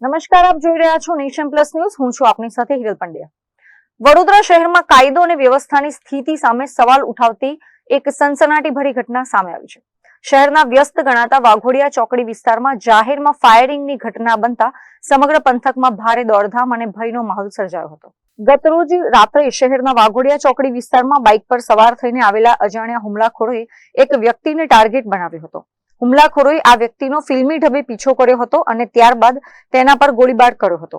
નમસ્કાર, આપ જોઈ રહ્યા છો નેશન પ્લસ ન્યૂઝ. હું છું આપની સાથે હિરલ પંડ્યા. વડોદરા શહેરમાં કાયદો અને વ્યવસ્થાની સ્થિતિ સામે સવાલ ઉઠાવતી એક સનસનાટીભરી ઘટના સામે આવી છે. શહેરના વ્યસ્ત ગણાતા વાઘોડિયા ચોકડી વિસ્તારમાં જાહેરમાં ફાયરિંગની ઘટના બનતા સમગ્ર પંથકમાં ભારે દોડધામ અને ભયનો માહોલ સર્જાયો હતો. ગતરોજ રાત્રે શહેરના વાઘોડિયા ચોકડી વિસ્તારમાં બાઇક પર સવાર થઈને આવેલા અજાણ્યા હુમલાખોરોએ એક વ્યક્તિને ટાર્ગેટ બનાવ્યો હતો. હુમલાખોરોએ આ વ્યક્તિનો ફિલ્મી ઢબે પીછો કર્યો હતો અને ત્યારબાદ તેના પર ગોળીબાર કર્યો હતો.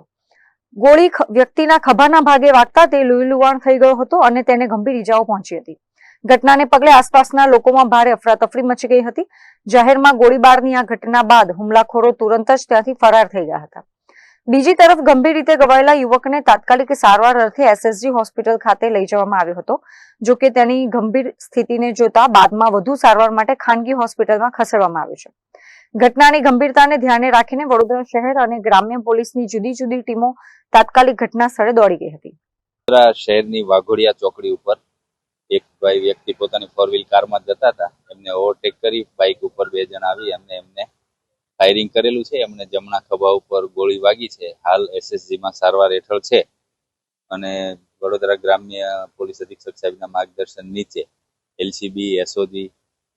ગોળી વ્યક્તિના ખભાના ભાગે વાગતા તે લુહીલુહાણ થઈ ગયો હતો અને તેને ગંભીર ઈજાઓ પહોંચી હતી. ઘટનાને પગલે આસપાસના લોકોમાં ભારે અફરાતફરી મચી ગઈ હતી. જાહેરમાં ગોળીબારની આ ઘટના બાદ હુમલાખોરો તુરંત જ ત્યાંથી ફરાર થઈ ગયા હતા. બીજી તરફ ગંભીર રીતે ઘવાયેલા યુવકને તાત્કાલિક સારવાર અર્થે એસએસજી હોસ્પિટલ ખાતે લઈ જવામાં આવ્યો હતો. જો કે તેની ગંભીર સ્થિતિને જોતા બાદમાં વધુ સારવાર માટે ખાનગી હોસ્પિટલમાં ખસેડવામાં આવ્યો છે. ઘટનાની ગંભીરતાને ધ્યાને રાખીને વડોદરા શહેર અને ગ્રામ્ય પોલીસની જુદી જુદી ટીમો તાત્કાલિક ઘટના સ્થળે દોડી ગઈ હતી. વડોદરા શહેરની વાઘોડિયા ચોકડી ઉપર એક ભાઈ વ્યક્તિ પોતાની ફોર વ્હીલ કારમાં જતા હતા. એમને ઓવરટેક કરી બાઇક ઉપર બે જણા આવી એમને ફાયરિંગ કરેલું છે. એમને જમણા ખભા ઉપર ગોળી વાગી છે. હાલ એસએસજીમાં સારવાર હેઠળ છે અને વડોદરા ગ્રામ્ય પોલીસ અધિક્ષક સાહેબના માર્ગદર્શન નીચે એલસીબી, એસઓજી,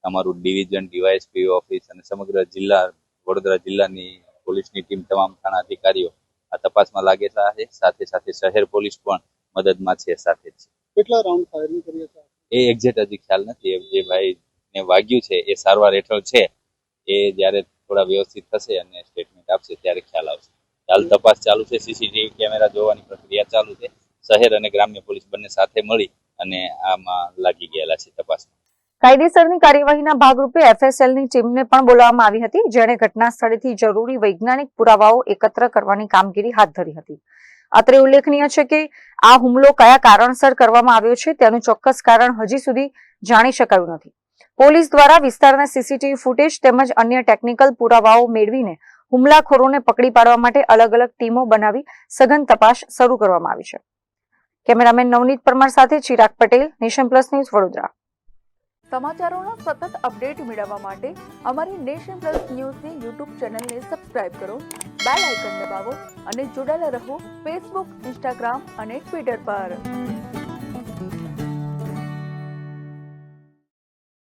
અમારું ડિવિઝન, ડીવાયએસપી ઓફિસ અને સમગ્ર જિલ્લા વડોદરા જિલ્લાની પોલીસની ટીમ, તમામ થાણા અધિકારીઓ આ તપાસમાં લાગેલા છે. સાથે સાથે શહેર પોલીસ પણ મદદમાં છે. સાથે જ કેટલા રાઉન્ડ ફાયરિંગ કર્યા હતા એ એક્ઝેક્ટ હજી ખ્યાલ નથી. જે ભાઈને વાગ્યું છે એ સારવાર હેઠળ છે. એ જ્યારે થોડા વ્યવસ્થિત થશે અને સ્ટેટમેન્ટ આપશે ત્યારે ખ્યાલ આવશે. હાલ તપાસ ચાલુ છે. સીસીટીવી કેમેરા જોવાની પ્રક્રિયા ચાલુ છે. શહેર અને ગ્રામ્ય પોલીસ બંને સાથે મળી અને આમાં લાગી ગયેલા છે તપાસમાં. કાયદેસરની કાર્યવાહીના ભાગરૂપે એફએસએલની ટીમને પણ બોલાવવામાં આવી હતી, જેણે ઘટના સ્થળેથી જરૂરી વૈજ્ઞાનિક પુરાવાઓ એકત્ર કરવાની કામગીરી હાથ ધરી હતી. અત્રે ઉલ્લેખનીય છે કે આ હુમલો કયા કારણસર કરવામાં આવ્યો છે તેનું ચોક્કસ કારણ હજી સુધી જાણી શકાયું નથી. પોલીસ દ્વારા વિસ્તારના સીસીટીવી ફૂટેજ તેમજ અન્ય ટેકનિકલ પુરાવાઓ મેળવીને હુમલાખોરોને પકડી પાડવા માટે અલગ અલગ ટીમો બનાવી સઘન તપાસ શરૂ કરવામાં આવી છે. કેમેરામેન નવનીત પરમાર સાથે Chirag Patel, Nation Plus News, Vadodara. સમાચારોના સતત અપડેટ મેળવવા માટે અમારી નેશન પ્લસ ન્યૂઝની યુટ્યુબ ચેનલને સબસ્ક્રાઇબ કરો, બેલ આઇકન દબાવો અને જોડાયેલા રહો ફેસબુક, ઇન્સ્ટાગ્રામ અને ટ્વિટર પર.